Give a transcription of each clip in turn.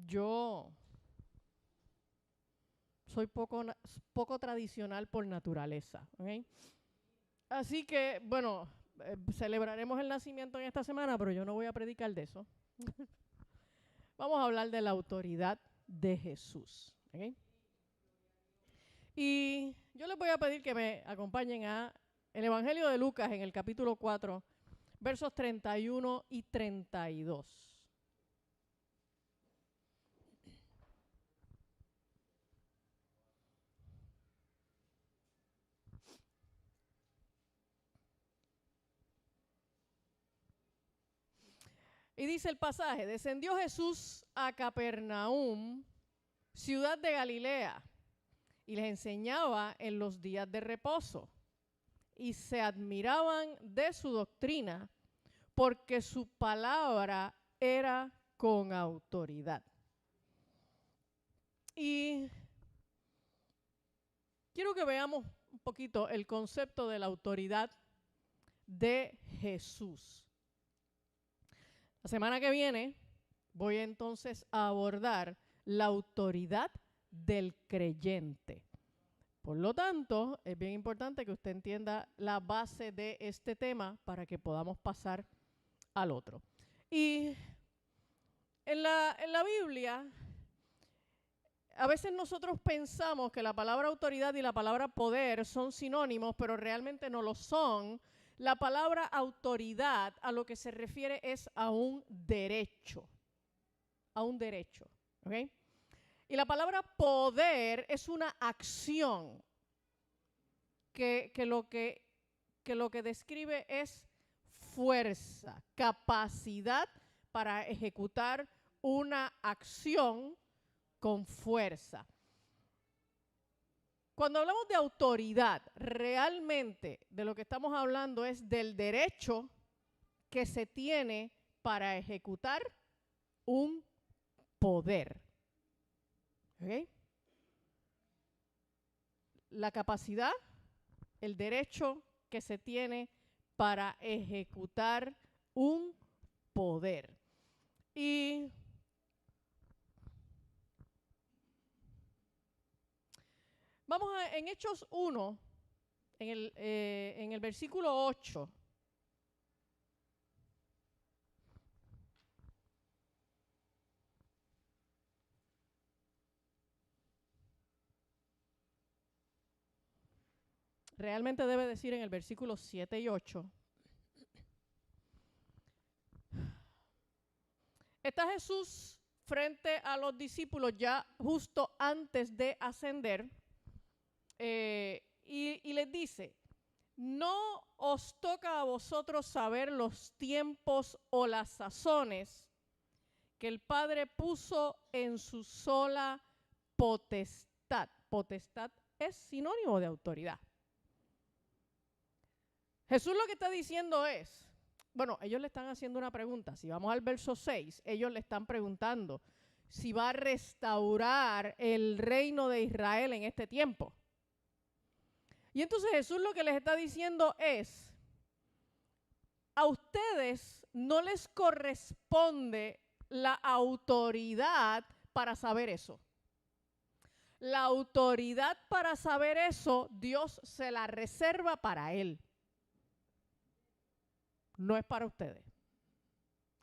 yo soy poco tradicional por naturaleza, ¿ok? Así que, bueno, celebraremos el nacimiento en esta semana, pero yo no voy a predicar de eso. Vamos a hablar de la autoridad de Jesús, ¿ok? Y yo les voy a pedir que me acompañen a el Evangelio de Lucas en el capítulo 4, versos 31 y 32. Y dice el pasaje: descendió Jesús a Capernaum, ciudad de Galilea, y les enseñaba en los días de reposo. Y se admiraban de su doctrina, porque su palabra era con autoridad. Y quiero que veamos un poquito el concepto de la autoridad de Jesús. La semana que viene voy entonces a abordar la autoridad del creyente. Por lo tanto, es bien importante que usted entienda la base de este tema para que podamos pasar al otro. Y en la Biblia, a veces nosotros pensamos que la palabra autoridad y la palabra poder son sinónimos, pero realmente no lo son. La palabra autoridad a lo que se refiere es a un derecho, ¿ok? Y la palabra poder es una acción que lo que describe es fuerza, capacidad para ejecutar una acción con fuerza. Cuando hablamos de autoridad, realmente de lo que estamos hablando es del derecho que se tiene para ejecutar un poder. ¿Ok? La capacidad, el derecho que se tiene para ejecutar un poder. Y vamos en Hechos 1, en el versículo 8. Realmente debe decir en el versículo 7 y 8. Está Jesús frente a los discípulos ya justo antes de ascender y les dice: no os toca a vosotros saber los tiempos o las sazones que el Padre puso en su sola potestad. Potestad es sinónimo de autoridad. Jesús lo que está diciendo es, bueno, ellos le están haciendo una pregunta. Si vamos al verso 6, ellos le están preguntando si va a restaurar el reino de Israel en este tiempo. Y entonces Jesús lo que les está diciendo es: a ustedes no les corresponde la autoridad para saber eso. La autoridad para saber eso, Dios se la reserva para Él. No es para ustedes.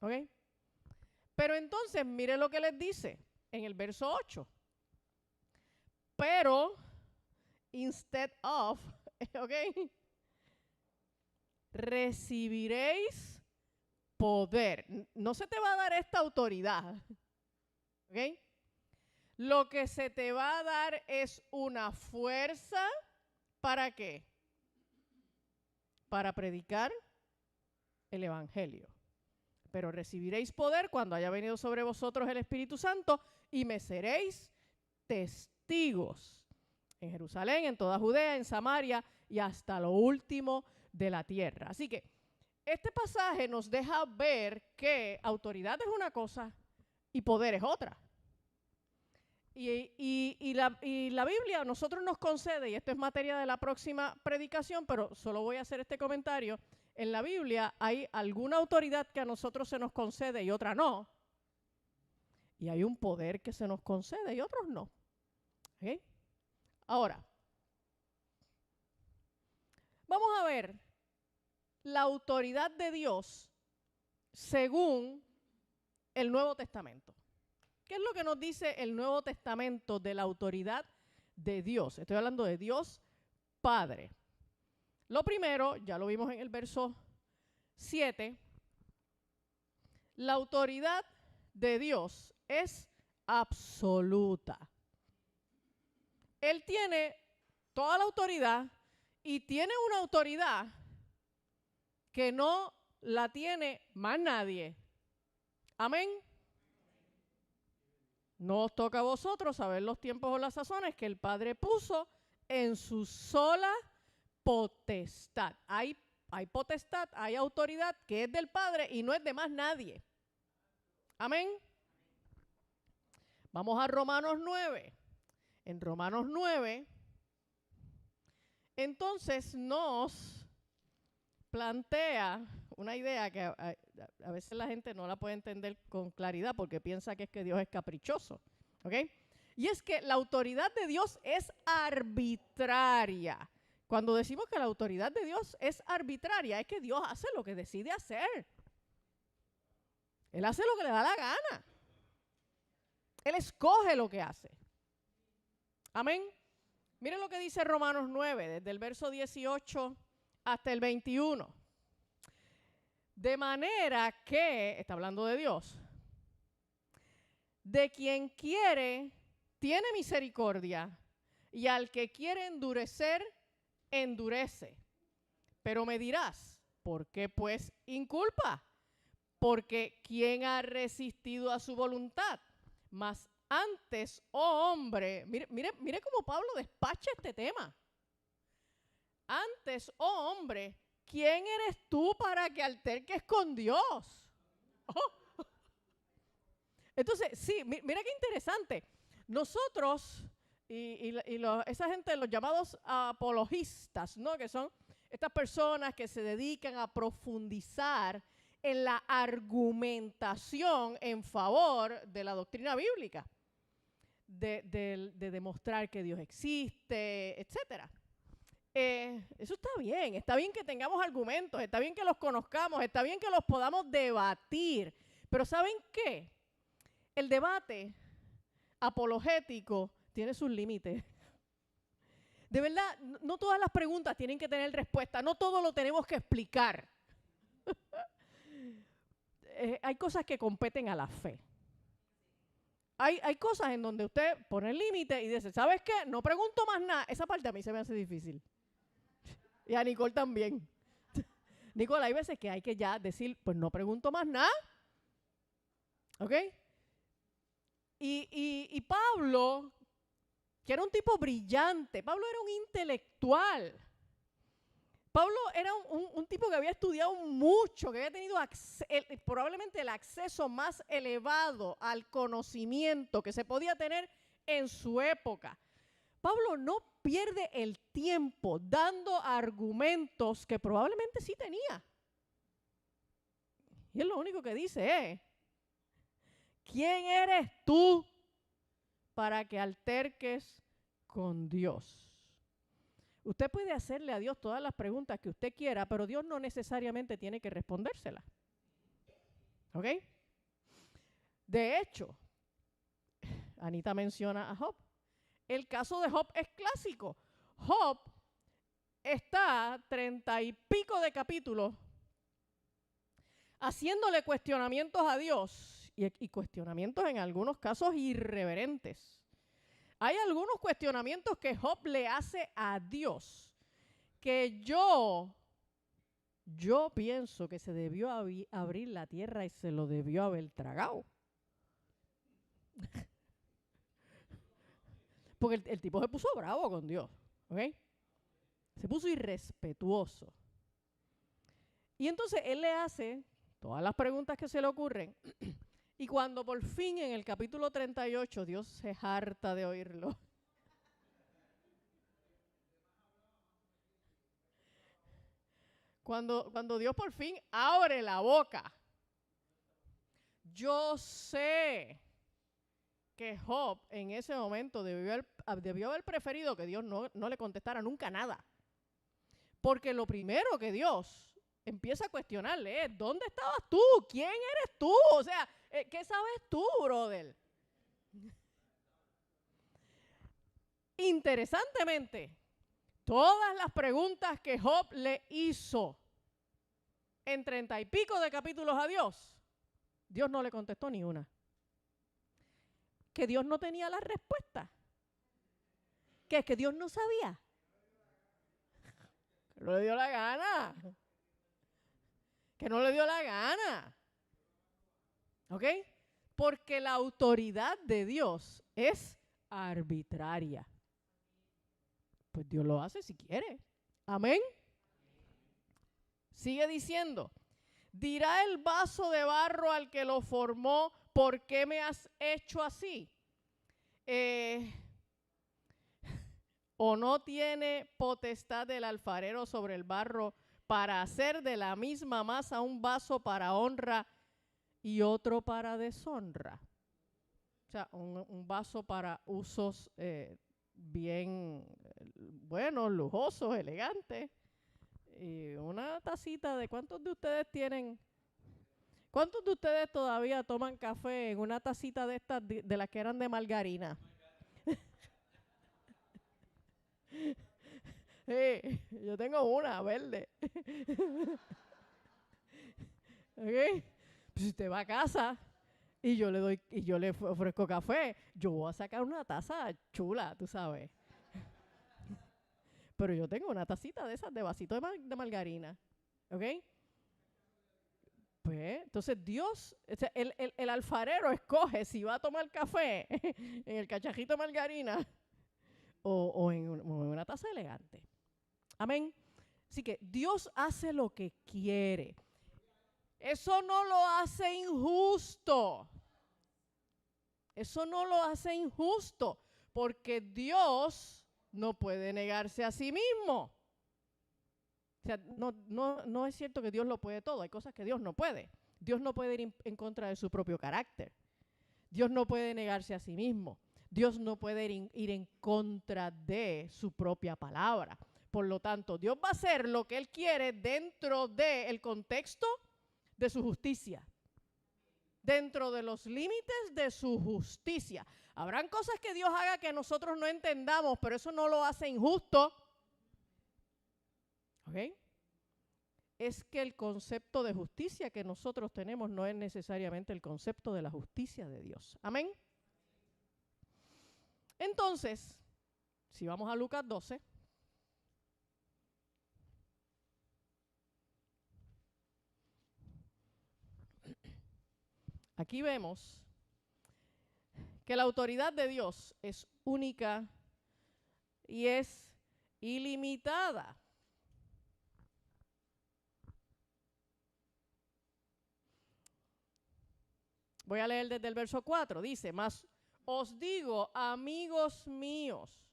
¿Ok? Pero entonces, mire lo que les dice en el verso 8. Pero, instead of, ¿ok? Recibiréis poder. No se te va a dar esta autoridad. ¿Ok? Lo que se te va a dar es una fuerza. ¿Para qué? Para predicar el evangelio. Pero recibiréis poder cuando haya venido sobre vosotros el Espíritu Santo y me seréis testigos en Jerusalén, en toda Judea, en Samaria y hasta lo último de la tierra. Así que este pasaje nos deja ver que autoridad es una cosa y poder es otra. Y la Biblia a nosotros nos concede, y esto es materia de la próxima predicación, pero solo voy a hacer este comentario. En la Biblia hay alguna autoridad que a nosotros se nos concede y otra no. Y hay un poder que se nos concede y otros no. ¿Okay? Ahora, vamos a ver la autoridad de Dios según el Nuevo Testamento. ¿Qué es lo que nos dice el Nuevo Testamento de la autoridad de Dios? Estoy hablando de Dios Padre. Lo primero, ya lo vimos en el verso 7, la autoridad de Dios es absoluta. Él tiene toda la autoridad y tiene una autoridad que no la tiene más nadie. Amén. No os toca a vosotros saber los tiempos o las sazones que el Padre puso en su sola potestad. Hay potestad, hay autoridad que es del Padre y no es de más nadie. Amén. Vamos a Romanos 9. En Romanos 9, entonces nos plantea una idea que a veces la gente no la puede entender con claridad porque piensa que es que Dios es caprichoso. ¿Ok? Y es que la autoridad de Dios es arbitraria. Cuando decimos que la autoridad de Dios es arbitraria, es que Dios hace lo que decide hacer. Él hace lo que le da la gana. Él escoge lo que hace. Amén. Miren lo que dice Romanos 9, desde el verso 18 hasta el 21. De manera que, está hablando de Dios, de quien quiere, tiene misericordia, y al que quiere endurecer, endurece. Pero me dirás, ¿por qué pues inculpa? Porque ¿quién ha resistido a su voluntad? Mas antes, oh hombre, mire cómo Pablo despacha este tema. Antes, oh hombre, ¿quién eres tú para que alterques con Dios? Oh. Entonces, sí, mira qué interesante. Nosotros esa gente, los llamados apologistas, ¿no? Que son estas personas que se dedican a profundizar en la argumentación en favor de la doctrina bíblica, de demostrar que Dios existe, etcétera. Eso está bien que tengamos argumentos, está bien que los conozcamos, está bien que los podamos debatir, pero ¿saben qué? El debate apologético tiene sus límites. De verdad, no todas las preguntas tienen que tener respuesta, no todo lo tenemos que explicar. Hay cosas que competen a la fe. Hay cosas en donde usted pone el límite y dice, ¿sabes qué? No pregunto más nada. Esa parte a mí se me hace difícil. Y a Nicole también. Nicole, hay veces que hay que ya decir, pues no pregunto más nada. ¿Ok? Y Pablo, que era un tipo brillante, Pablo era un intelectual. Pablo era un tipo que había estudiado mucho, que había tenido probablemente el acceso más elevado al conocimiento que se podía tener en su época. Pablo no pierde el tiempo dando argumentos que probablemente sí tenía. Y él lo único que dice es, ¿quién eres tú para que alterques con Dios? Usted puede hacerle a Dios todas las preguntas que usted quiera, pero Dios no necesariamente tiene que respondérselas. ¿Ok? De hecho, Anita menciona a Job. El caso de Job es clásico. Job está 30 y pico de capítulos haciéndole cuestionamientos a Dios y cuestionamientos en algunos casos irreverentes. Hay algunos cuestionamientos que Job le hace a Dios que yo pienso que se debió abrir la tierra y se lo debió haber tragado. Porque el tipo se puso bravo con Dios, ¿ok? Se puso irrespetuoso. Y entonces él le hace todas las preguntas que se le ocurren. Y cuando por fin en el capítulo 38 Dios se harta de oírlo. Cuando Dios por fin abre la boca. Yo sé que Job en ese momento debió haber preferido que Dios no le contestara nunca nada. Porque lo primero que Dios empieza a cuestionarle es, ¿dónde estabas tú? ¿Quién eres tú? O sea, ¿qué sabes tú, brother? Interesantemente, todas las preguntas que Job le hizo en 30 y pico de capítulos a Dios, Dios no le contestó ni una. Que Dios no tenía la respuesta. Que es que Dios no sabía. Que no le dio la gana. Que no le dio la gana. ¿Ok? Porque la autoridad de Dios es arbitraria. Pues Dios lo hace si quiere. Amén. Sigue diciendo, dirá el vaso de barro al que lo formó, ¿por qué me has hecho así? ¿O no tiene potestad el alfarero sobre el barro para hacer de la misma masa un vaso para honra y otro para deshonra? O sea, un vaso para usos bien buenos, lujosos, elegantes. Y una tacita de ¿cuántos de ustedes tienen? ¿Cuántos de ustedes todavía toman café en una tacita de estas de las que eran de margarina? Sí, yo tengo una verde. ¿Okay? Pues si usted va a casa y yo le ofrezco café, yo voy a sacar una taza chula, tú sabes. Pero yo tengo una tacita de esas de vasito de margarina. ¿Ok? Pues, entonces Dios, o sea, el alfarero escoge si va a tomar café en el cachajito de margarina o en una taza elegante. Amén. Así que Dios hace lo que quiere. Eso no lo hace injusto. Eso no lo hace injusto, porque Dios no puede negarse a sí mismo. O sea, no es cierto que Dios lo puede todo. Hay cosas que Dios no puede. Dios no puede ir en contra de su propio carácter. Dios no puede negarse a sí mismo. Dios no puede ir en contra de su propia palabra. Por lo tanto, Dios va a hacer lo que Él quiere dentro del contexto de su justicia. Dentro de los límites de su justicia. Habrán cosas que Dios haga que nosotros no entendamos, pero eso no lo hace injusto. ¿Ok? Es que el concepto de justicia que nosotros tenemos no es necesariamente el concepto de la justicia de Dios. Amén. Entonces, si vamos a Lucas 12. Aquí vemos que la autoridad de Dios es única y es ilimitada. Voy a leer desde el verso 4. Dice, mas os digo, amigos míos,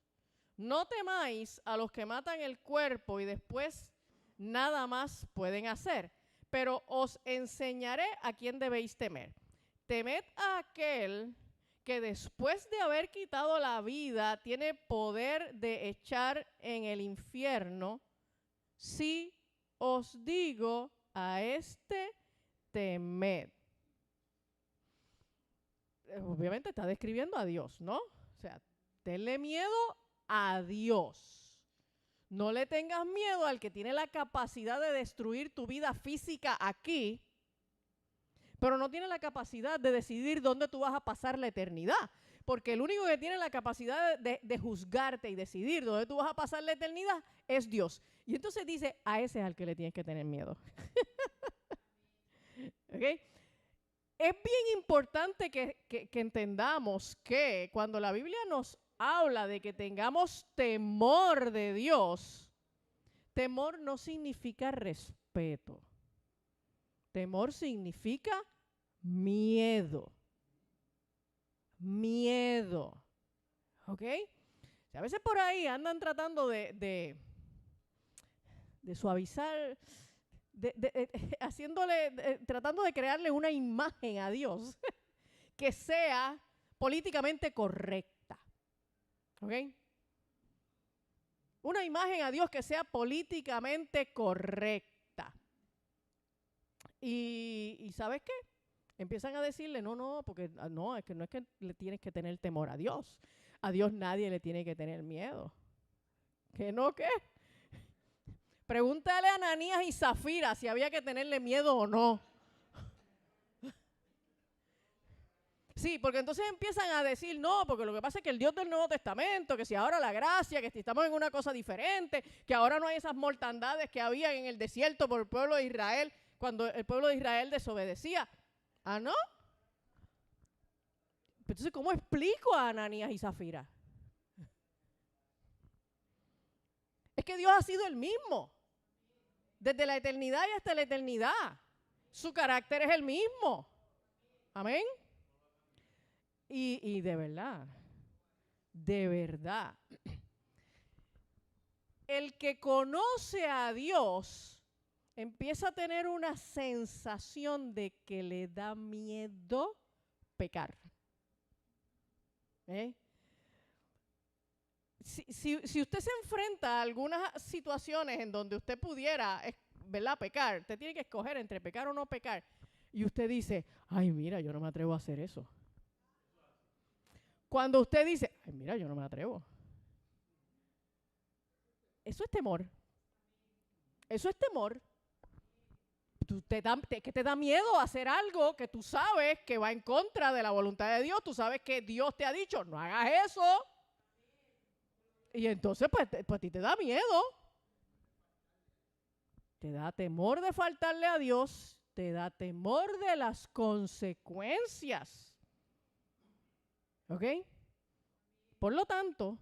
no temáis a los que matan el cuerpo y después nada más pueden hacer, pero os enseñaré a quién debéis temer. Temed a aquel que después de haber quitado la vida tiene poder de echar en el infierno. Si os digo a este, temed. Obviamente está describiendo a Dios, ¿no? O sea, tenle miedo a Dios. No le tengas miedo al que tiene la capacidad de destruir tu vida física aquí, pero no tiene la capacidad de decidir dónde tú vas a pasar la eternidad. Porque el único que tiene la capacidad de juzgarte y decidir dónde tú vas a pasar la eternidad es Dios. Y entonces dice, a ese es al que le tienes que tener miedo. ¿Ok? Es bien importante que entendamos que cuando la Biblia nos habla de que tengamos temor de Dios, temor no significa respeto. Temor significa miedo. Miedo. ¿Ok? O sea, a veces por ahí andan tratando de suavizar, tratando de crearle una imagen a Dios que sea políticamente correcta. ¿Ok? Una imagen a Dios que sea políticamente correcta. Y ¿sabes qué? Empiezan a decirle, no, porque no es que le tienes que tener temor a Dios. A Dios nadie le tiene que tener miedo. ¿Qué no qué? Pregúntale a Ananías y Zafira si había que tenerle miedo o no. Sí, porque entonces empiezan a decir, no, porque lo que pasa es que el Dios del Nuevo Testamento, que si ahora la gracia, que si estamos en una cosa diferente, que ahora no hay esas mortandades que había en el desierto por el pueblo de Israel, cuando el pueblo de Israel desobedecía. ¿Ah, no? Entonces, ¿cómo explico a Ananías y Zafira? Es que Dios ha sido el mismo, desde la eternidad y hasta la eternidad. Su carácter es el mismo. Amén. Y de verdad, el que conoce a Dios empieza a tener una sensación de que le da miedo pecar. Si usted se enfrenta a algunas situaciones en donde usted pudiera, ¿verdad?, pecar, usted tiene que escoger entre pecar o no pecar, y usted dice, ay, mira, yo no me atrevo a hacer eso. Cuando usted dice, ay, mira, yo no me atrevo. Eso es temor. Eso es temor. Que te da miedo hacer algo que tú sabes que va en contra de la voluntad de Dios. Tú sabes que Dios te ha dicho, no hagas eso. Y entonces, pues a ti te da miedo. Te da temor de faltarle a Dios. Te da temor de las consecuencias. ¿Ok? Por lo tanto,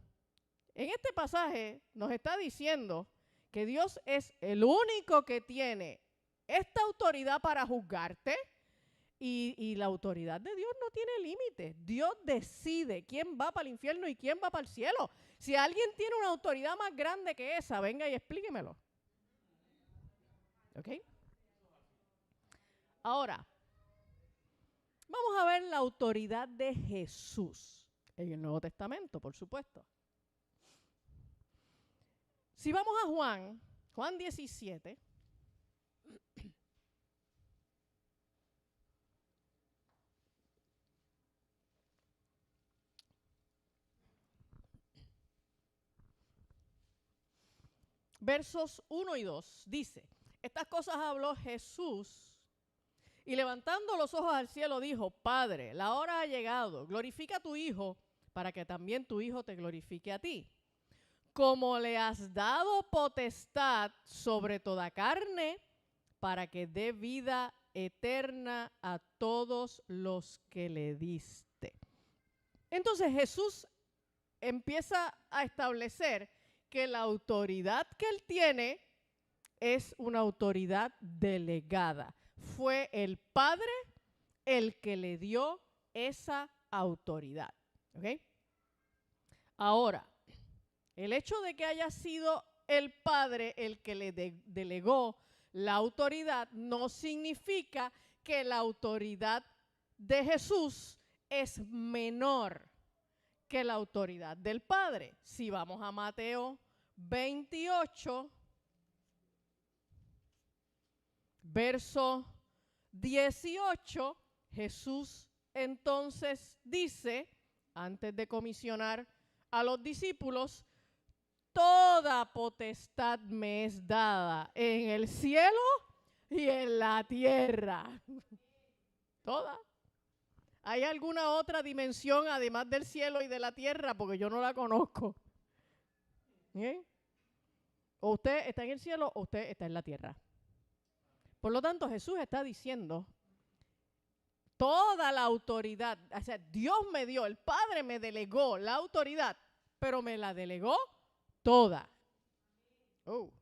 en este pasaje nos está diciendo que Dios es el único que tiene esta autoridad para juzgarte y la autoridad de Dios no tiene límites. Dios decide quién va para el infierno y quién va para el cielo. Si alguien tiene una autoridad más grande que esa, venga y explíquemelo. ¿Ok? Ahora, vamos a ver la autoridad de Jesús en el Nuevo Testamento, por supuesto. Si vamos a Juan 17, versos 1 y 2, dice, estas cosas habló Jesús y levantando los ojos al cielo dijo, Padre, la hora ha llegado, glorifica a tu Hijo para que también tu Hijo te glorifique a ti. Como le has dado potestad sobre toda carne para que dé vida eterna a todos los que le diste. Entonces Jesús empieza a establecer que la autoridad que él tiene es una autoridad delegada. Fue el Padre el que le dio esa autoridad. ¿Ok? Ahora, el hecho de que haya sido el Padre el que le delegó la autoridad no significa que la autoridad de Jesús es menor que la autoridad del Padre. Si vamos a Mateo 28, verso 18, Jesús entonces dice, antes de comisionar a los discípulos, toda potestad me es dada en el cielo y en la tierra. Toda. ¿Hay alguna otra dimensión además del cielo y de la tierra? Porque yo no la conozco. ¿Bien? O usted está en el cielo o usted está en la tierra. Por lo tanto, Jesús está diciendo, toda la autoridad, o sea, Dios me dio, el Padre me delegó la autoridad, pero me la delegó toda. Oh.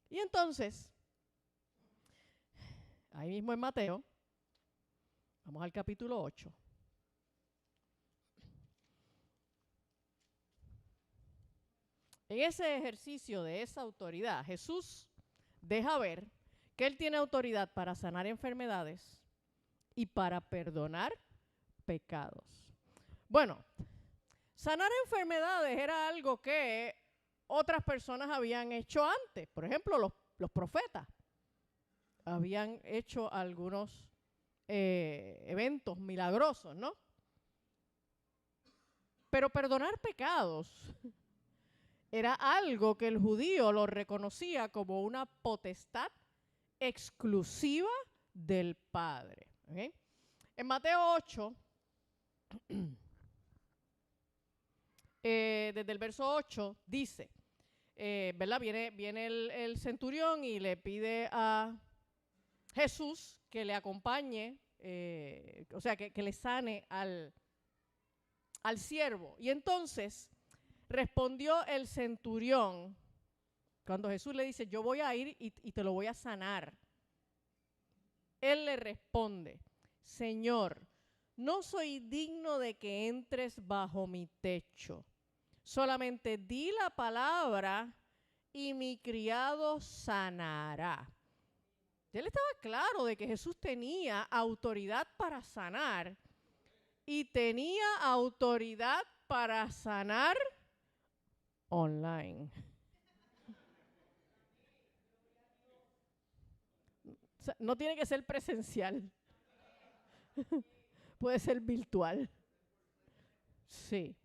Y entonces, ahí mismo en Mateo, vamos al capítulo 8. En ese ejercicio de esa autoridad, Jesús deja ver que Él tiene autoridad para sanar enfermedades y para perdonar pecados. Bueno, sanar enfermedades era algo que otras personas habían hecho antes. Por ejemplo, los profetas habían hecho algunos eventos milagrosos, ¿no? Pero perdonar pecados era algo que el judío lo reconocía como una potestad exclusiva del Padre. ¿Okay? En Mateo 8, desde el verso 8, dice, ¿verdad? Viene el centurión y le pide a Jesús que le acompañe, o sea, que le sane al siervo. Y entonces respondió el centurión, cuando Jesús le dice, yo voy a ir y te lo voy a sanar. Él le responde, Señor, no soy digno de que entres bajo mi techo. Solamente di la palabra y mi criado sanará. Él estaba claro de que Jesús tenía autoridad para sanar y tenía autoridad para sanar online. O sea, no tiene que ser presencial. Puede ser virtual. Sí.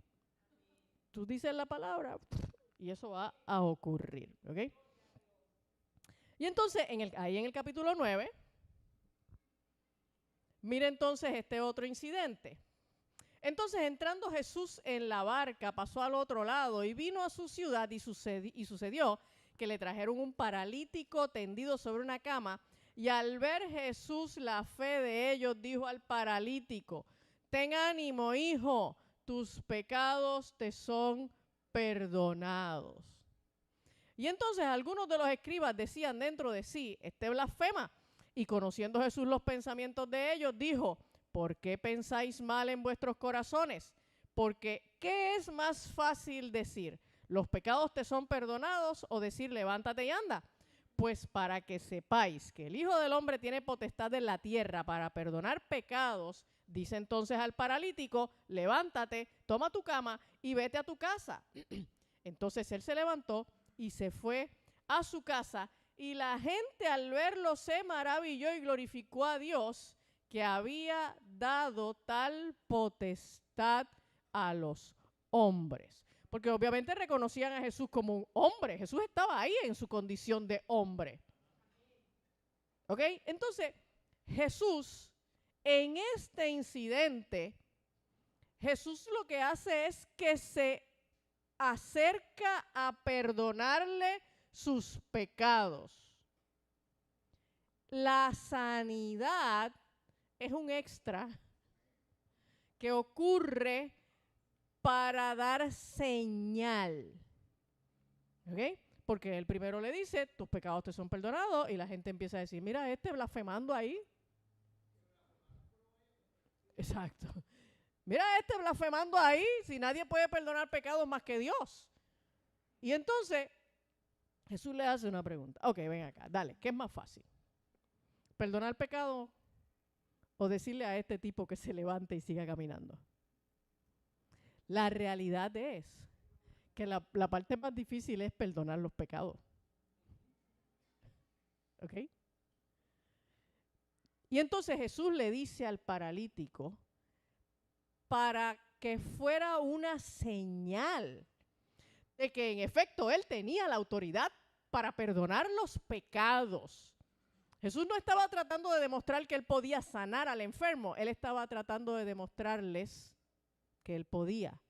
Tú dices la palabra y eso va a ocurrir. ¿Ok? Y entonces, ahí en el capítulo 9, mira entonces este otro incidente. Entonces, entrando Jesús en la barca, pasó al otro lado y vino a su ciudad y sucedió que le trajeron un paralítico tendido sobre una cama. Y al ver Jesús la fe de ellos, dijo al paralítico, ten ánimo, hijo, tus pecados te son perdonados. Y entonces algunos de los escribas decían dentro de sí, este blasfema. Y conociendo Jesús los pensamientos de ellos, dijo, ¿por qué pensáis mal en vuestros corazones? Porque, ¿qué es más fácil decir? ¿Los pecados te son perdonados o decir levántate y anda? Pues para que sepáis que el Hijo del Hombre tiene potestad en la tierra para perdonar pecados, dice entonces al paralítico, levántate, toma tu cama y vete a tu casa. Entonces él se levantó y se fue a su casa y la gente al verlo se maravilló y glorificó a Dios que había dado tal potestad a los hombres. Porque obviamente reconocían a Jesús como un hombre. Jesús estaba ahí en su condición de hombre. ¿Ok? Entonces, Jesús, en este incidente, Jesús lo que hace es que se acerca a perdonarle sus pecados. La sanidad es un extra que ocurre para dar señal. ¿Ok? Porque el primero le dice, tus pecados te son perdonados, y la gente empieza a decir, mira, este blasfemando ahí. Exacto. Mira, este blasfemando ahí, si nadie puede perdonar pecados más que Dios. Y entonces, Jesús le hace una pregunta. Ok, ven acá, dale, ¿qué es más fácil? ¿Perdonar pecado o decirle a este tipo que se levante y siga caminando? La realidad es que la parte más difícil es perdonar los pecados. ¿Ok? Y entonces Jesús le dice al paralítico para que fuera una señal de que en efecto él tenía la autoridad para perdonar los pecados. Jesús no estaba tratando de demostrar que él podía sanar al enfermo, él estaba tratando de demostrarles que él podía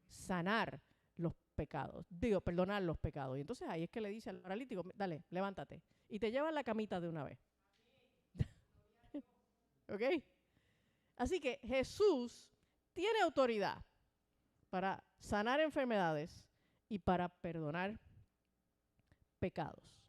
sanar los pecados, perdonar los pecados. Y entonces ahí es que le dice al paralítico, dale, levántate. Y te llevan la camita de una vez. ¿Ok? Así que Jesús tiene autoridad para sanar enfermedades y para perdonar pecados.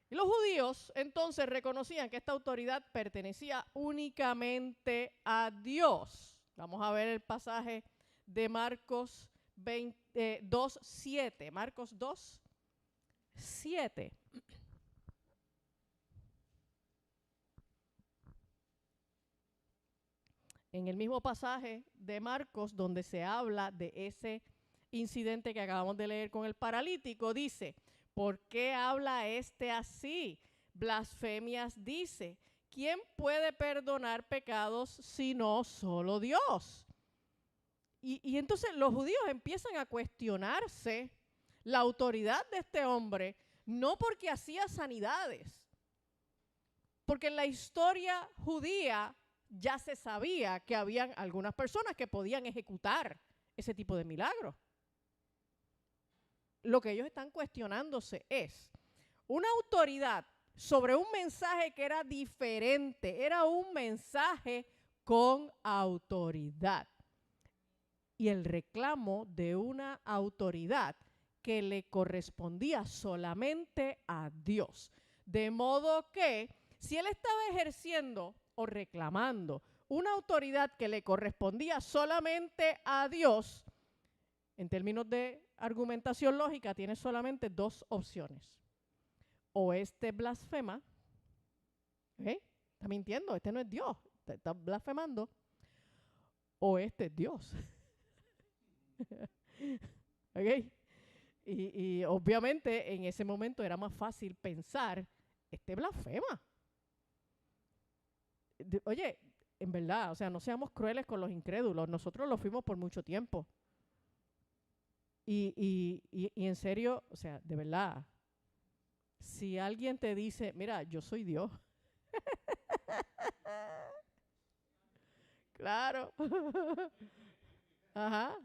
Y los judíos entonces reconocían que esta autoridad pertenecía únicamente a Dios. Vamos a ver el pasaje de Marcos 2:7. Marcos 2:7. en el mismo pasaje de Marcos donde se habla de ese incidente que acabamos de leer con el paralítico, dice, ¿por qué habla este así? Blasfemias dice. ¿Quién puede perdonar pecados sino solo Dios? Y entonces los judíos empiezan a cuestionarse la autoridad de este hombre, no porque hacía sanidades, porque en la historia judía ya se sabía que habían algunas personas que podían ejecutar ese tipo de milagros. Lo que ellos están cuestionándose es una autoridad sobre un mensaje que era diferente, era un mensaje con autoridad. Y el reclamo de una autoridad que le correspondía solamente a Dios. De modo que si él estaba ejerciendo o reclamando una autoridad que le correspondía solamente a Dios, en términos de argumentación lógica, tiene solamente dos opciones. O este blasfema, está mintiendo, este no es Dios, está blasfemando, o este es Dios. ¿Okay? Y obviamente en ese momento era más fácil pensar, este blasfema. Oye, en verdad, o sea, no seamos crueles con los incrédulos, nosotros lo fuimos por mucho tiempo. Y en serio, o sea, de verdad, si alguien te dice, mira, yo soy Dios. Claro. Ajá.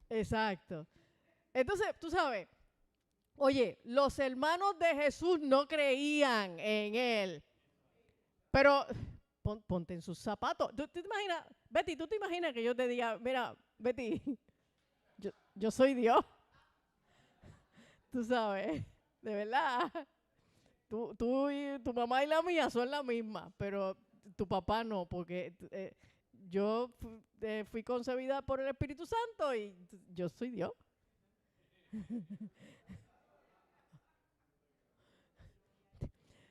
Exacto. Entonces, tú sabes, oye, los hermanos de Jesús no creían en él. Pero ponte en sus zapatos. ¿Tú te imaginas, Betty, tú te imaginas que yo te diga, mira, Betty, yo soy Dios? Tú sabes, de verdad. Tú y tu mamá y la mía son la misma, pero tu papá no, porque yo fui concebida por el Espíritu Santo y yo soy Dios.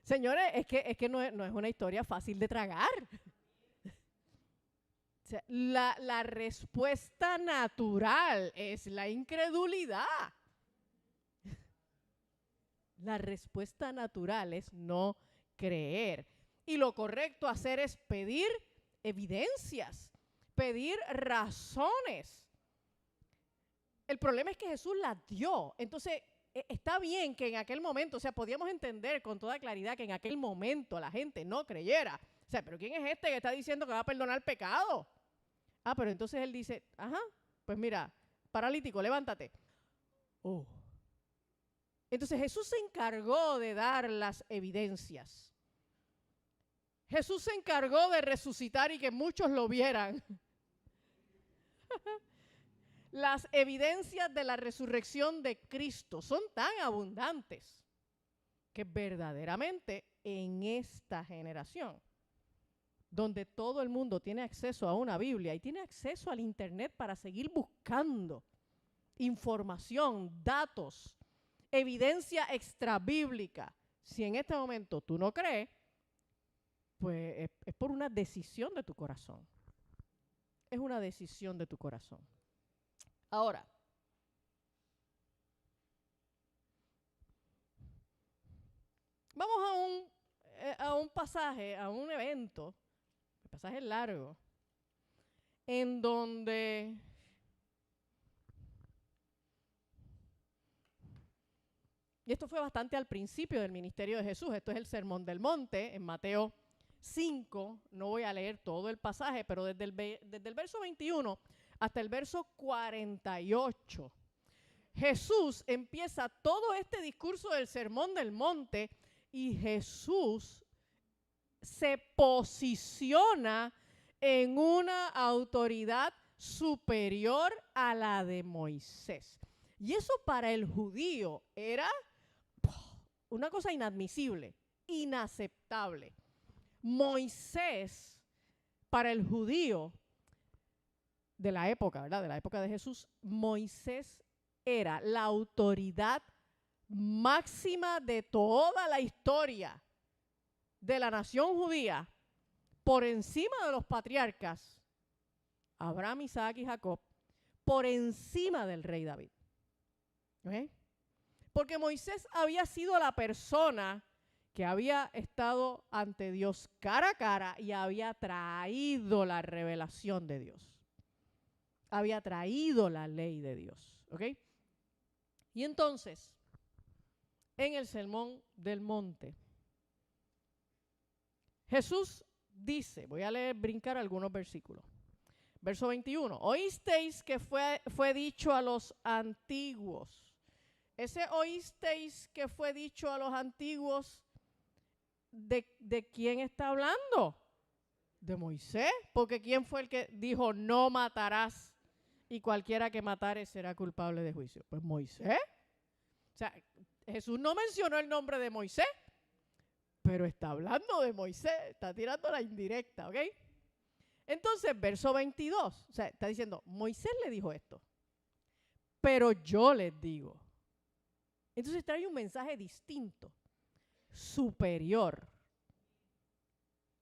Señores, es que no es una historia fácil de tragar. O sea, la respuesta natural es la incredulidad. La respuesta natural es no creer. Y lo correcto hacer es pedir evidencias, pedir razones. El problema es que Jesús las dio. Entonces, está bien que en aquel momento, o sea, podíamos entender con toda claridad que en aquel momento la gente no creyera. O sea, pero ¿quién es este que está diciendo que va a perdonar pecado? Ah, pero entonces él dice, ajá, pues mira, paralítico, levántate. Oh. Entonces Jesús se encargó de dar las evidencias. Jesús se encargó de resucitar y que muchos lo vieran. Las evidencias de la resurrección de Cristo son tan abundantes que verdaderamente en esta generación, donde todo el mundo tiene acceso a una Biblia y tiene acceso al internet para seguir buscando información, datos, evidencia extrabíblica, si en este momento tú no crees, pues es por una decisión de tu corazón. Es una decisión de tu corazón. Ahora, vamos a un pasaje, a un evento, el pasaje es largo, en donde y esto fue bastante al principio del ministerio de Jesús, esto es el Sermón del Monte, en Mateo 5, no voy a leer todo el pasaje, pero desde el verso 21 hasta el verso 48, Jesús empieza todo este discurso del Sermón del Monte y Jesús se posiciona en una autoridad superior a la de Moisés. Y eso para el judío era una cosa inadmisible, inaceptable. Moisés, para el judío de la época, ¿verdad? De la época de Jesús, Moisés era la autoridad máxima de toda la historia. de la nación judía por encima de los patriarcas, Abraham, Isaac y Jacob, por encima del rey David. ¿Okay? Porque Moisés había sido la persona que había estado ante Dios cara a cara y había traído la revelación de Dios. Había traído la ley de Dios. ¿Ok? Y entonces, en el Sermón del Monte, Jesús dice, voy a brincar algunos versículos. Verso 21, oísteis que fue dicho a los antiguos. Ese oísteis que fue dicho a los antiguos, ¿de quién está hablando? De Moisés, porque ¿quién fue el que dijo no matarás y cualquiera que matare será culpable de juicio? Pues Moisés. O sea, Jesús no mencionó el nombre de Moisés, pero está hablando de Moisés, está tirando la indirecta, ¿ok? Entonces, verso 22, o sea, está diciendo, Moisés le dijo esto, pero yo les digo. Entonces trae un mensaje distinto, superior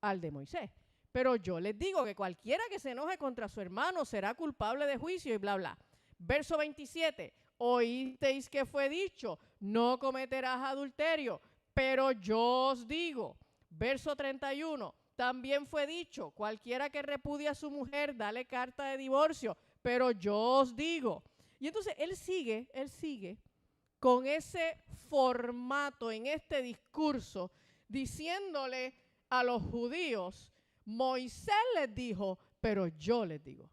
al de Moisés. Pero yo les digo que cualquiera que se enoje contra su hermano será culpable de juicio y bla, bla. Verso 27, oísteis que fue dicho, no cometerás adulterio, pero yo os digo. Verso 31, también fue dicho, cualquiera que repudie a su mujer, dale carta de divorcio, pero yo os digo. Y entonces él sigue con ese formato en este discurso, diciéndole a los judíos, Moisés les dijo, pero yo les digo.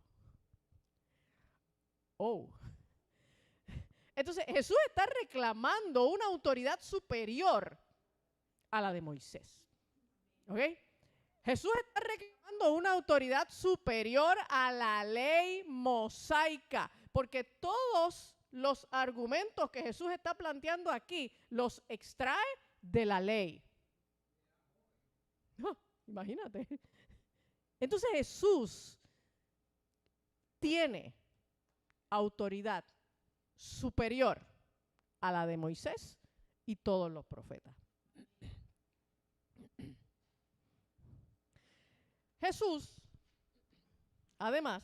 Oh. Entonces Jesús está reclamando una autoridad superior a la de Moisés. ¿Ok? Jesús está reclamando una autoridad superior a la ley mosaica, porque todos los argumentos que Jesús está planteando aquí los extrae de la ley. Imagínate. Entonces Jesús tiene autoridad superior a la de Moisés y todos los profetas. Jesús, además,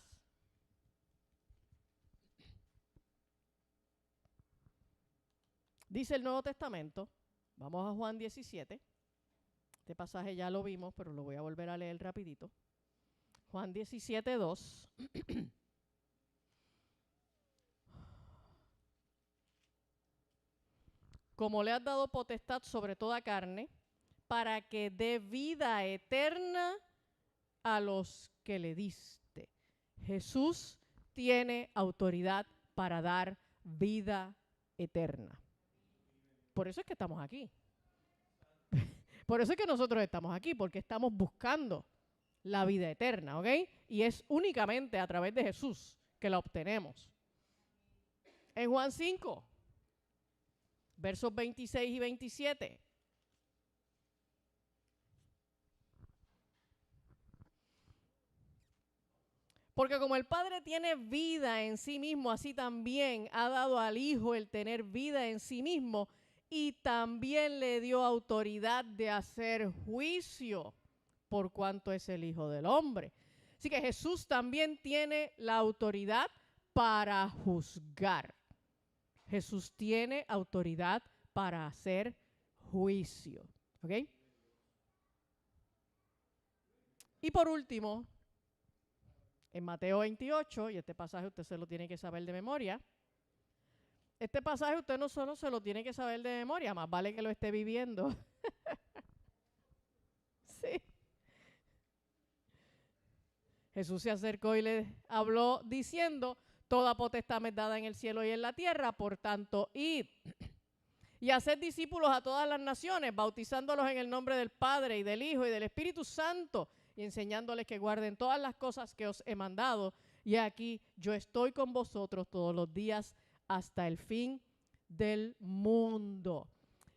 dice el Nuevo Testamento, vamos a Juan 17, este pasaje ya lo vimos, pero lo voy a volver a leer rapidito. Juan 17, 2. Como le has dado potestad sobre toda carne, para que dé vida eterna a los que le diste. Jesús tiene autoridad para dar vida eterna. Por eso es que estamos aquí. Por eso es que nosotros estamos aquí, porque estamos buscando la vida eterna, ¿ok? Y es únicamente a través de Jesús que la obtenemos. En Juan 5, versos 26 y 27. Porque como el Padre tiene vida en sí mismo, así también ha dado al Hijo el tener vida en sí mismo y también le dio autoridad de hacer juicio por cuanto es el Hijo del Hombre. Así que Jesús también tiene la autoridad para juzgar. Jesús tiene autoridad para hacer juicio. ¿Ok? Y por último, en Mateo 28, y este pasaje usted se lo tiene que saber de memoria, este pasaje usted no solo se lo tiene que saber de memoria, más vale que lo esté viviendo. Sí. Jesús se acercó y le habló diciendo, toda potestad me es dada en el cielo y en la tierra, por tanto, id y haced discípulos a todas las naciones, bautizándolos en el nombre del Padre y del Hijo y del Espíritu Santo, y enseñándoles que guarden todas las cosas que os he mandado. Y aquí yo estoy con vosotros todos los días hasta el fin del mundo.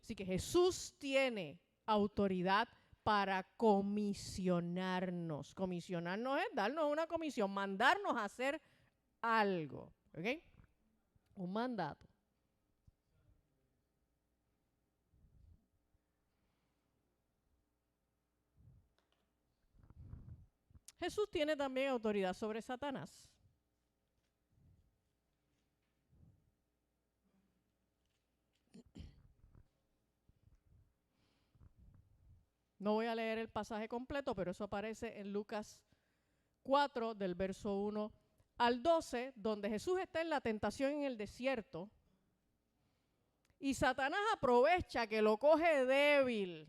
Así que Jesús tiene autoridad para comisionarnos. Comisionarnos es darnos una comisión, mandarnos a hacer algo. ¿Ok? Un mandato. Jesús tiene también autoridad sobre Satanás. No voy a leer el pasaje completo, pero eso aparece en Lucas 4, del verso 1 al 12, donde Jesús está en la tentación en el desierto y Satanás aprovecha que lo coge débil,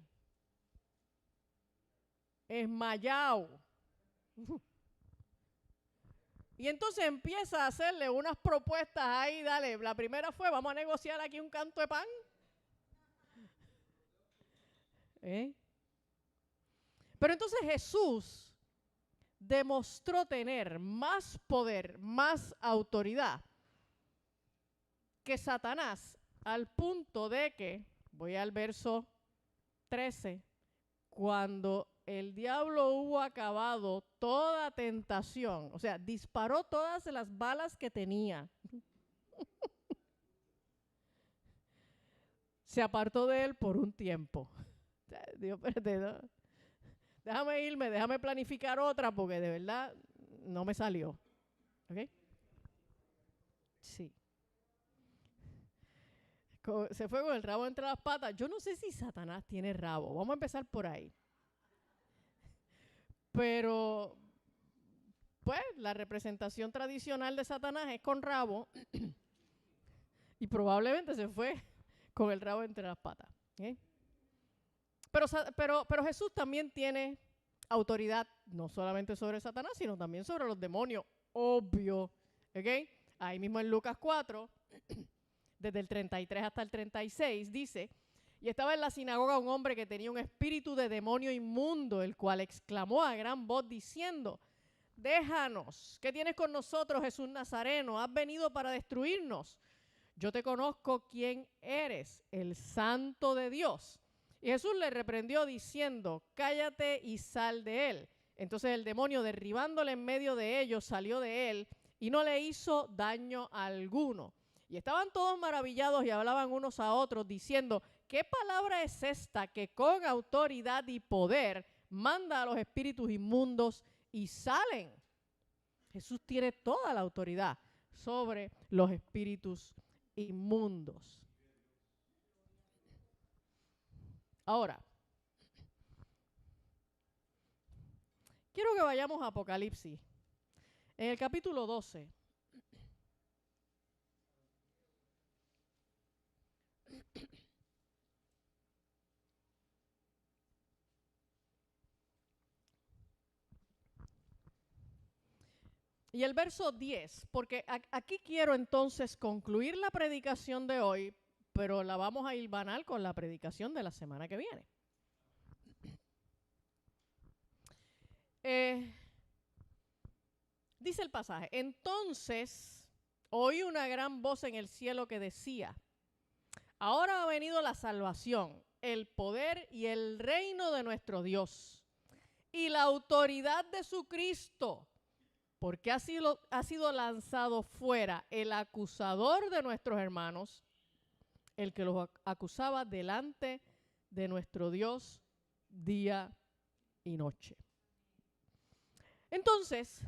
esmayado. Y entonces empieza a hacerle unas propuestas ahí, dale, la primera fue, vamos a negociar aquí un canto de pan. Pero entonces Jesús demostró tener más poder, más autoridad que Satanás, al punto de que, voy al verso 13, cuando el diablo hubo acabado toda tentación, o sea, disparó todas las balas que tenía, se apartó de él por un tiempo. Dios, espérate, no. Déjame irme, déjame planificar otra porque de verdad no me salió. ¿Ok? Sí. Se fue con el rabo entre las patas. Yo no sé si Satanás tiene rabo. Vamos a empezar por ahí. Pero, pues, la representación tradicional de Satanás es con rabo. Y probablemente se fue con el rabo entre las patas. ¿Okay? Pero Jesús también tiene autoridad no solamente sobre Satanás, sino también sobre los demonios, obvio. ¿Okay? Ahí mismo en Lucas 4, desde el 33 hasta el 36, dice, y estaba en la sinagoga un hombre que tenía un espíritu de demonio inmundo, el cual exclamó a gran voz diciendo, déjanos, ¿qué tienes con nosotros, Jesús Nazareno? ¿Has venido para destruirnos? Yo te conozco quién eres, el Santo de Dios. Y Jesús le reprendió diciendo, cállate y sal de él. Entonces el demonio, derribándole en medio de ellos, salió de él y no le hizo daño alguno. Y estaban todos maravillados y hablaban unos a otros diciendo, ¿qué palabra es esta que con autoridad y poder manda a los espíritus inmundos y salen? Jesús tiene toda la autoridad sobre los espíritus inmundos. Ahora, quiero que vayamos a Apocalipsis, en el capítulo 12. Y el verso 10, porque aquí quiero entonces concluir la predicación de hoy, pero la vamos a hilvanar con la predicación de la semana que viene. Dice el pasaje, entonces oí una gran voz en el cielo que decía, ahora ha venido la salvación, el poder y el reino de nuestro Dios y la autoridad de su Cristo, porque ha sido lanzado fuera el acusador de nuestros hermanos, el que los acusaba delante de nuestro Dios día y noche. Entonces,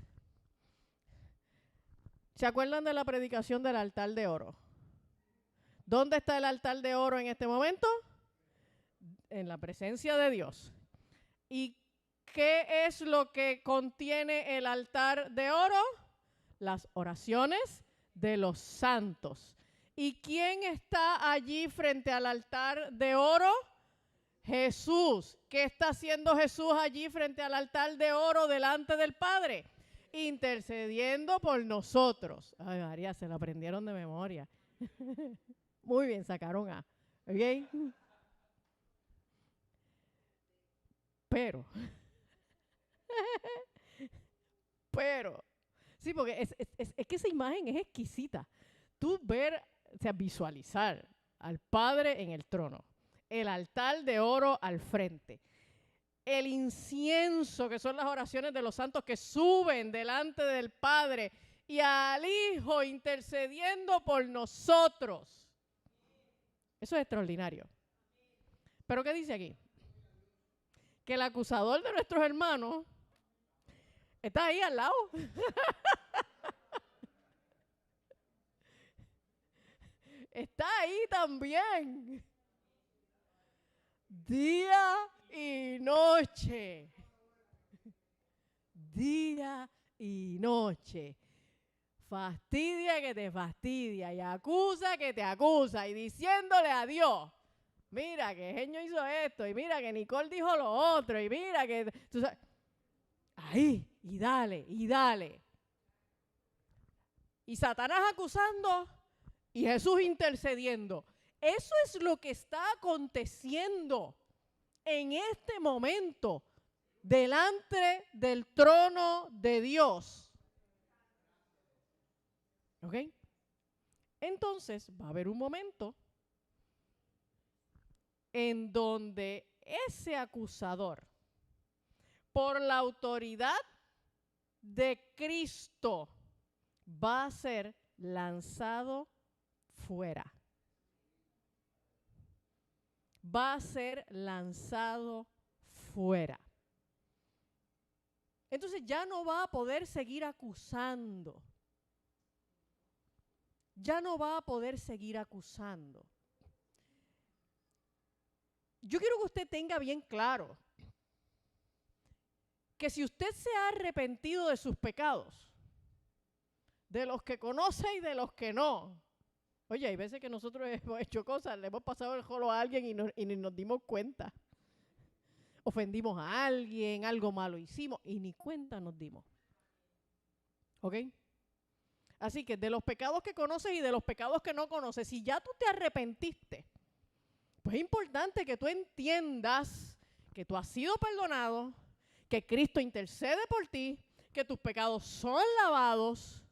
¿se acuerdan de la predicación del altar de oro? ¿Dónde está el altar de oro en este momento? En la presencia de Dios. ¿Y qué es lo que contiene el altar de oro? Las oraciones de los santos. ¿Y quién está allí frente al altar de oro? Jesús. ¿Qué está haciendo Jesús allí frente al altar de oro delante del Padre? Intercediendo por nosotros. Ay, María, se lo aprendieron de memoria. Muy bien, sacaron A. ¿Ok? Pero, sí, porque es que esa imagen es exquisita. Tú ver, o sea, visualizar al Padre en el trono, el altar de oro al frente, el incienso, que son las oraciones de los santos que suben delante del Padre, y al Hijo intercediendo por nosotros. Eso es extraordinario. ¿Pero qué dice aquí? Que el acusador de nuestros hermanos Está ahí al lado. Está ahí también. Día y noche. Día y noche. Fastidia que te fastidia y acusa que te acusa y diciéndole a Dios, mira que Genio hizo esto y mira que Nicole dijo lo otro y mira que... Tú sabes, ahí, y dale, y dale. Y Satanás acusando y Jesús intercediendo. Eso es lo que está aconteciendo en este momento delante del trono de Dios. ¿Ok? Entonces va a haber un momento en donde ese acusador, por la autoridad de Cristo, va a ser lanzado fuera. Va a ser lanzado fuera. Entonces ya no va a poder seguir acusando. Ya no va a poder seguir acusando. Yo quiero que usted tenga bien claro que si usted se ha arrepentido de sus pecados, de los que conoce y de los que no. Oye, hay veces que nosotros hemos hecho cosas, le hemos pasado el jolo a alguien y ni nos dimos cuenta. Ofendimos a alguien, algo malo hicimos y ni cuenta nos dimos. ¿Ok? Así que de los pecados que conoces y de los pecados que no conoces, si ya tú te arrepentiste, pues es importante que tú entiendas que tú has sido perdonado, que Cristo intercede por ti, que tus pecados son lavados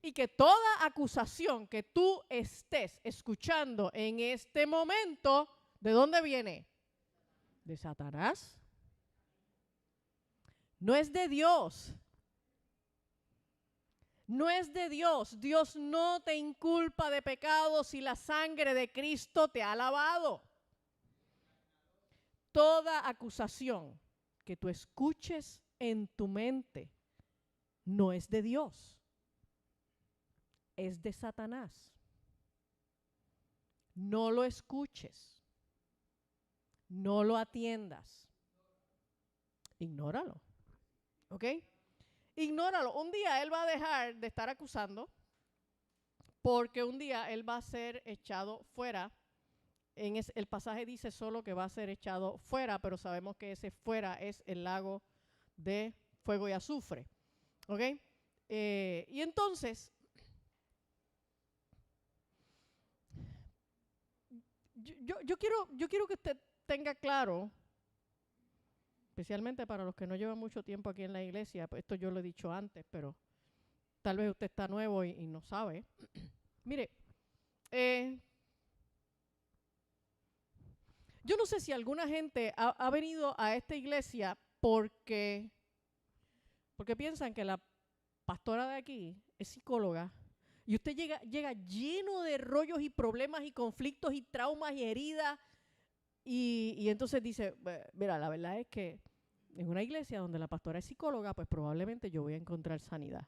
y que toda acusación que tú estés escuchando en este momento, ¿de dónde viene? ¿De Satanás? No es de Dios. No es de Dios. Dios no te inculpa de pecados si la sangre de Cristo te ha lavado. Toda acusación que tú escuches en tu mente no es de Dios. Es de Satanás. No lo escuches. No lo atiendas. Ignóralo. ¿Ok? Ignóralo. Un día él va a dejar de estar acusando porque un día él va a ser echado fuera. El pasaje dice solo que va a ser echado fuera, pero sabemos que ese fuera es el lago de fuego y azufre. ¿Ok? Y entonces, yo quiero que usted tenga claro, especialmente para los que no llevan mucho tiempo aquí en la iglesia, pues esto yo lo he dicho antes, pero tal vez usted está nuevo y no sabe. Mire, yo no sé si alguna gente ha venido a esta iglesia porque piensan que la pastora de aquí es psicóloga y usted llega lleno de rollos y problemas y conflictos y traumas y heridas y entonces dice, mira, la verdad es que en una iglesia donde la pastora es psicóloga, pues probablemente yo voy a encontrar sanidad.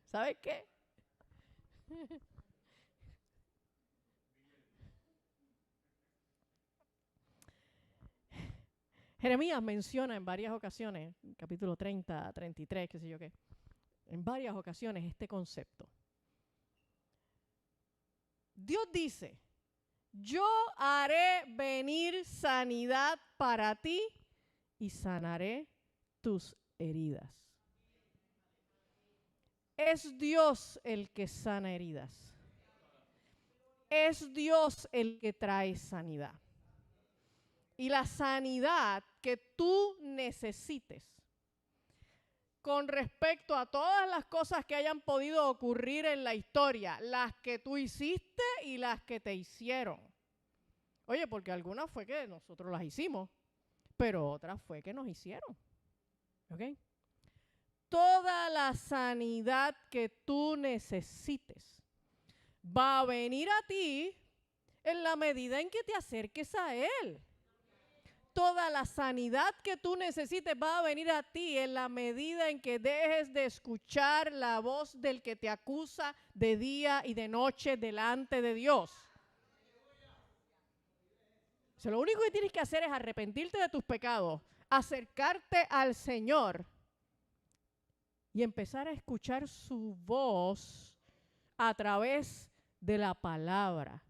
¿Sabes qué? Jeremías menciona en varias ocasiones, capítulo 30, 33, qué sé yo qué, en varias ocasiones este concepto. Dios dice, yo haré venir sanidad para ti y sanaré tus heridas. Es Dios el que sana heridas. Es Dios el que trae sanidad. Y la sanidad que tú necesites con respecto a todas las cosas que hayan podido ocurrir en la historia, las que tú hiciste y las que te hicieron. Oye, porque algunas fue que nosotros las hicimos, pero otras fue que nos hicieron. ¿Ok? Toda la sanidad que tú necesites va a venir a ti en la medida en que te acerques a Él. toda la sanidad que tú necesites va a venir a ti en la medida en que dejes de escuchar la voz del que te acusa de día y de noche delante de Dios. O sea, lo único que tienes que hacer es arrepentirte de tus pecados, acercarte al Señor y empezar a escuchar su voz a través de la palabra.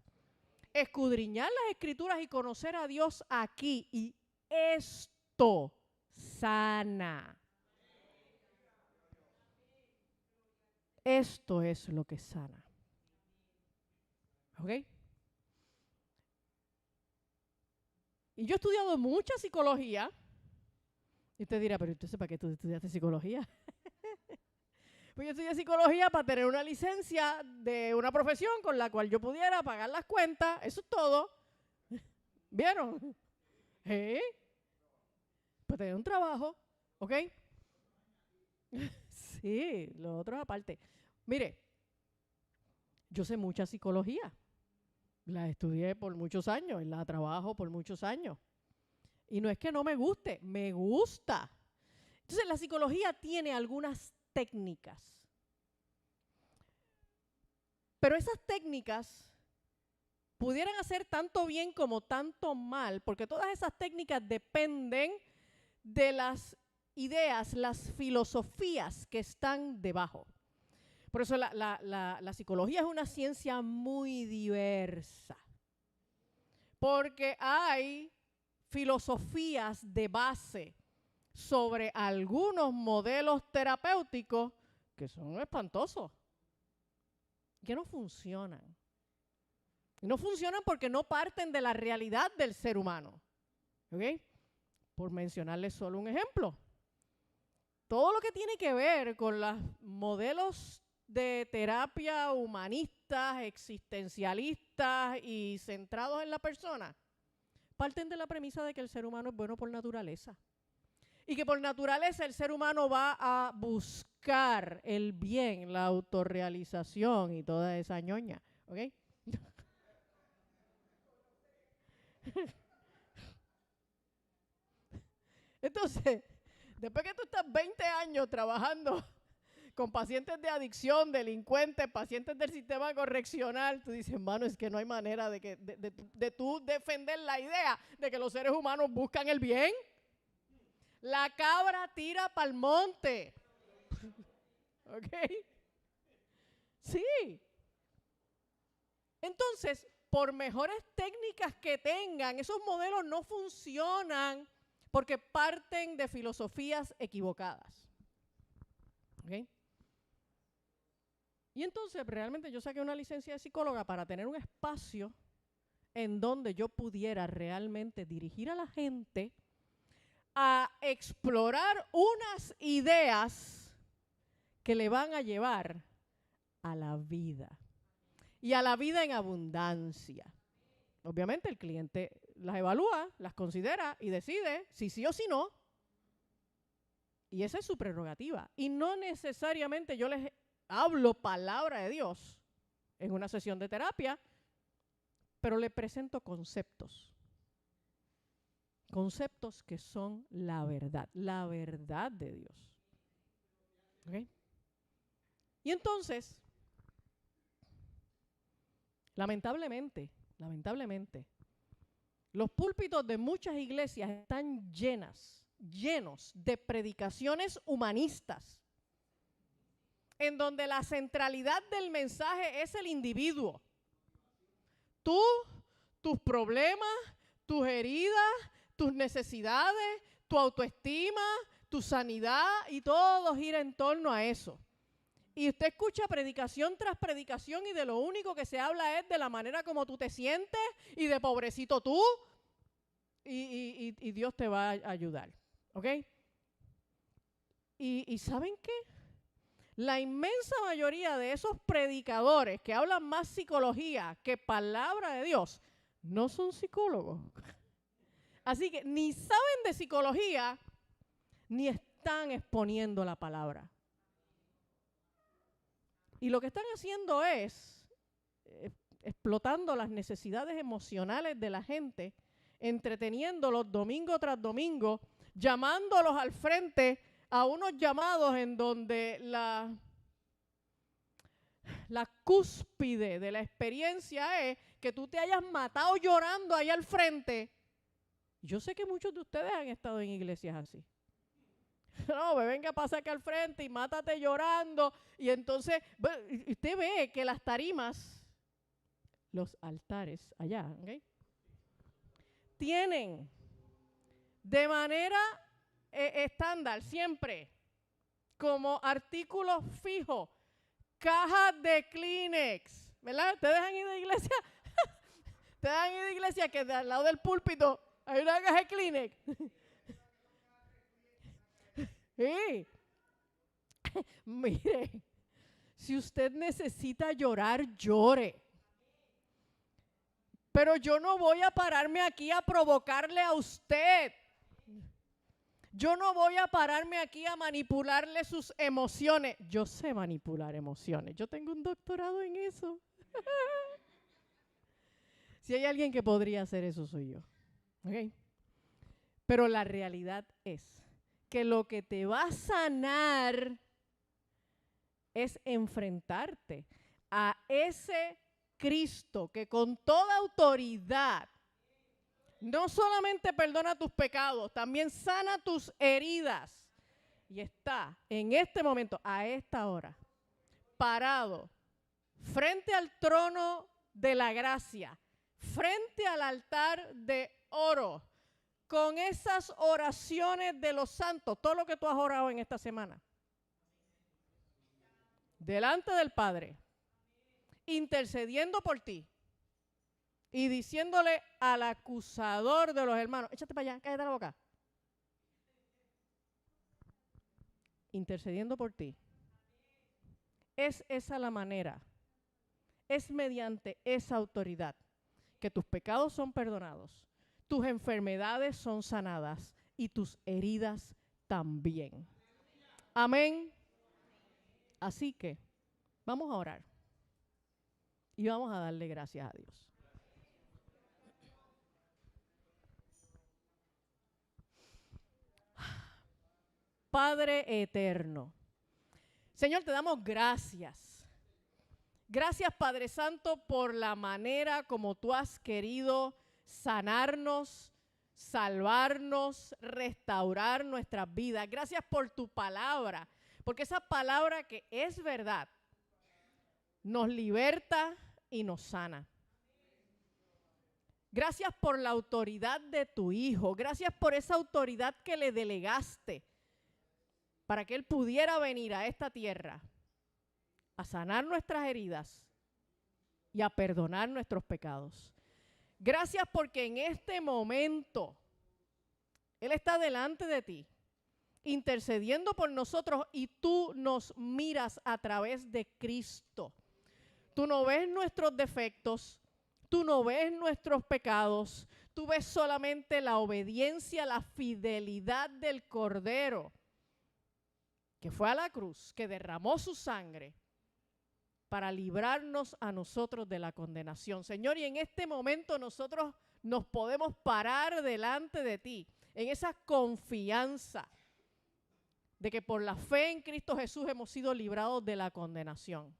Escudriñar las Escrituras y conocer a Dios aquí. Y esto sana. Esto es lo que sana. ¿Ok? Y yo he estudiado mucha psicología. Y usted dirá, pero entonces, ¿para qué tú estudiaste psicología? Pues yo estudié psicología para tener una licencia de una profesión con la cual yo pudiera pagar las cuentas. Eso es todo. ¿Vieron? ¿Eh? Para tener un trabajo. ¿Ok? Sí, lo otro es aparte. Mire, yo sé mucha psicología. La estudié por muchos años y la trabajo por muchos años. Y no es que no me guste, me gusta. Entonces, la psicología tiene algunas técnicas. Pero esas técnicas pudieran hacer tanto bien como tanto mal, porque todas esas técnicas dependen de las ideas, las filosofías que están debajo. Por eso la psicología es una ciencia muy diversa, porque hay filosofías de base sobre algunos modelos terapéuticos que son espantosos, que no funcionan. Y no funcionan porque no parten de la realidad del ser humano. ¿Ok? Por mencionarles solo un ejemplo. Todo lo que tiene que ver con los modelos de terapia humanistas, existencialistas y centrados en la persona, parten de la premisa de que el ser humano es bueno por naturaleza. Y que por naturaleza el ser humano va a buscar el bien, la autorrealización y toda esa ñoña. ¿Ok? Entonces, después que tú estás 20 años trabajando con pacientes de adicción, delincuentes, pacientes del sistema correccional, tú dices, hermano, es que no hay manera de tú defender la idea de que los seres humanos buscan el bien. La cabra tira pa'l monte. ¿Ok? Sí. Entonces, por mejores técnicas que tengan, esos modelos no funcionan porque parten de filosofías equivocadas. ¿Ok? Y entonces, realmente yo saqué una licencia de psicóloga para tener un espacio en donde yo pudiera realmente dirigir a la gente a explorar unas ideas que le van a llevar a la vida. Y a la vida en abundancia. Obviamente el cliente las evalúa, las considera y decide si sí o si no. Y esa es su prerrogativa. Y no necesariamente yo les hablo palabra de Dios en una sesión de terapia, pero le presento conceptos. Conceptos que son la verdad de Dios. ¿Okay? Y entonces, lamentablemente, los púlpitos de muchas iglesias están llenos de predicaciones humanistas, en donde la centralidad del mensaje es el individuo. Tú, tus problemas, tus heridas, tus necesidades, tu autoestima, tu sanidad, y todo gira en torno a eso. Y usted escucha predicación tras predicación y de lo único que se habla es de la manera como tú te sientes y de pobrecito tú, y Dios te va a ayudar. ¿Ok? ¿Y saben qué? La inmensa mayoría de esos predicadores que hablan más psicología que palabra de Dios no son psicólogos. Así que ni saben de psicología ni están exponiendo la palabra. Y lo que están haciendo es explotando las necesidades emocionales de la gente entreteniéndolos domingo tras domingo, llamándolos al frente a unos llamados en donde la cúspide de la experiencia es que tú te hayas matado llorando ahí al frente. Yo sé que muchos de ustedes han estado en iglesias así. No, me venga, pasa acá al frente y mátate llorando. Y entonces, usted ve que las tarimas, los altares allá, ¿okay?, tienen de manera estándar, siempre, como artículo fijo, cajas de Kleenex, ¿verdad? ¿Ustedes han ido a iglesia? ¿Ustedes han ido a iglesia que al lado del púlpito hay una caja de Kleenex? Sí. Mire, si usted necesita llorar, llore. Pero yo no voy a pararme aquí a provocarle a usted. Yo no voy a pararme aquí a manipularle sus emociones. Yo sé manipular emociones. Yo tengo un doctorado en eso. Si hay alguien que podría hacer eso, soy yo. ¿Okay? Pero la realidad es que lo que te va a sanar es enfrentarte a ese Cristo que con toda autoridad no solamente perdona tus pecados, también sana tus heridas. Y está en este momento, a esta hora, parado frente al trono de la gracia, frente al altar de oro, con esas oraciones de los santos, todo lo que tú has orado en esta semana, delante del Padre, intercediendo por ti y diciéndole al acusador de los hermanos, échate para allá, cállate la boca. Intercediendo por ti. Es esa la manera, es mediante esa autoridad que tus pecados son perdonados, tus enfermedades son sanadas y tus heridas también. Amén. Así que vamos a orar y vamos a darle gracias a Dios. Padre eterno, Señor, te damos gracias. Gracias, Padre Santo, por la manera como tú has querido sanarnos, salvarnos, restaurar nuestras vidas. Gracias por tu palabra, porque esa palabra que es verdad nos liberta y nos sana. Gracias por la autoridad de tu Hijo. Gracias por esa autoridad que le delegaste para que Él pudiera venir a esta tierra a sanar nuestras heridas y a perdonar nuestros pecados. Gracias porque en este momento Él está delante de ti, intercediendo por nosotros, y tú nos miras a través de Cristo. Tú no ves nuestros defectos, tú no ves nuestros pecados, tú ves solamente la obediencia, la fidelidad del Cordero, que fue a la cruz, que derramó su sangre para librarnos a nosotros de la condenación. Señor, y en este momento nosotros nos podemos parar delante de ti en esa confianza de que por la fe en Cristo Jesús hemos sido librados de la condenación.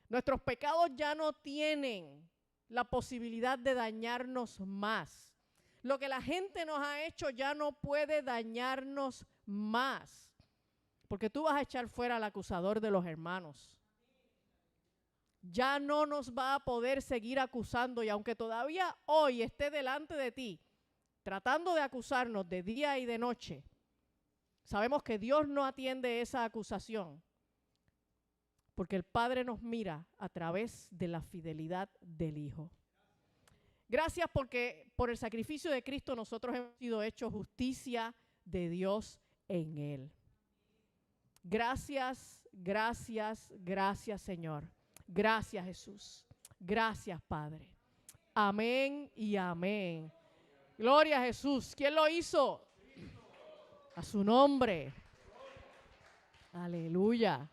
Nuestros pecados ya no tienen la posibilidad de dañarnos más. Lo que la gente nos ha hecho ya no puede dañarnos más, porque tú vas a echar fuera al acusador de los hermanos. Ya no nos va a poder seguir acusando, y aunque todavía hoy esté delante de ti, tratando de acusarnos de día y de noche, sabemos que Dios no atiende esa acusación, porque el Padre nos mira a través de la fidelidad del Hijo. Gracias porque por el sacrificio de Cristo nosotros hemos sido hechos justicia de Dios en Él. Gracias, gracias, gracias, Señor. Gracias, Jesús. Gracias, Padre. Amén y amén. Gloria a Jesús. ¿Quién lo hizo? A su nombre. Aleluya.